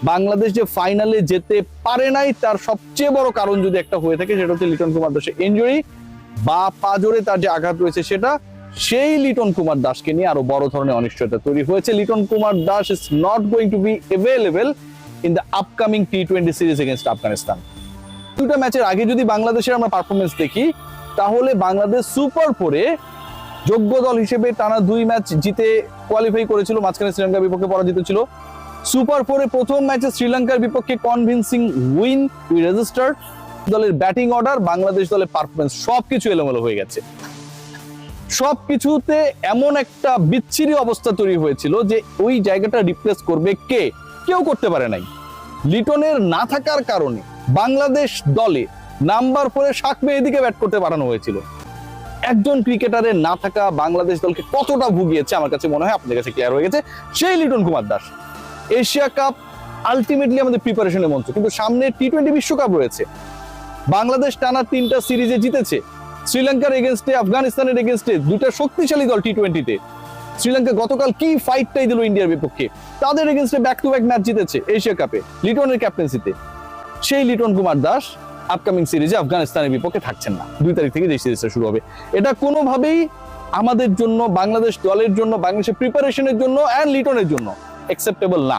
বাংলাদেশ যে ফাইনালে যেতে পারে নাই তার সবচেয়ে বড় কারণ যদি একটা হয়ে থাকে সেটা হচ্ছে লিটন কুমার দাসের ইনজুরি বা পাজরে তার যে আঘাত রয়েছে সেটা, সেই লিটন কুমার দাসকে নিয়ে আরো বড় ধরনের অনিশ্চয়তা তৈরি হয়েছে। Liton Kumar Das is not going to be available in the upcoming টি-20 সিরিজ এগেইনস্ট আফগানিস্তান। দুটো ম্যাচের আগে যদি বাংলাদেশের আমরা পারফরমেন্স দেখি তাহলে বাংলাদেশ সুপার 4-এ যোগ্য দল হিসেবে টানা 2 ম্যাচ জিতে কোয়ালিফাই করেছিল, মাঝখানে শ্রীলঙ্কার বিপক্ষে পরাজিত ছিল। সুপার 4-এ প্রথম ম্যাচে শ্রীলঙ্কার বিপক্ষে কনভিনসিং উইন উই রেজিস্টার্ড। দলের ব্যাটিং অর্ডার, বাংলাদেশ দলের পারফরমেন্স সবকিছু এলোমেলো হয়ে গেছে। সবকিছুতে এমন একটা বিচ্ছিরি অবস্থা তৈরি হয়েছিল যে ওই জায়গাটা রিপ্লেস করবে কে, কেউ করতে পারে নাই। লিটনের না থাকার কারণে বাংলাদেশ দলে নাম্বার 4-এ শাক মেহেদীকে ব্যাট করতে পাঠানো হয়েছিল। একজন ক্রিকেটারের না থাকা বাংলাদেশ দলকে কতটা ভুগিয়েছে আমার কাছে মনে হয় আপনাদের কাছে ক্লিয়ার হয়ে গেছে। সেই Liton Kumar Das, Asia cup ultimately আমাদের প্রিপারেশনের মঞ্চ, কিন্তু সামনে টি-20 বিশ্বকাপ রয়েছে। বাংলাদেশ টানা 3টা সিরিজে জিতেছে, শ্রীলঙ্কার এগেনস্টে, আফগানিস্তানের এগেনস্টে, দুটা শক্তিশালী দল টি-20-তে। শ্রীলঙ্কা গতকাল কি ফাইটটাই দিল ইন্ডিয়ার বিপক্ষে, তাদের এগেনস্টে ব্যাক টু ব্যাক ম্যাচ জিতেছে এশিয়া কাপে লিটনের ক্যাপ্টেন্সিতে। সেই লিটন কুমার দাস আপকামিং সিরিজে আফগানিস্তানের বিপক্ষে থাকছেন না। 2 তারিখ থেকে যে সিরিজটা শুরু হবে, এটা কোনোভাবেই আমাদের জন্য, বাংলাদেশ দলের জন্য, বাংলাদেশের প্রিপারেশনের জন্য এন্ড লিটনের জন্য অ্যাকসেপ্টেবল না।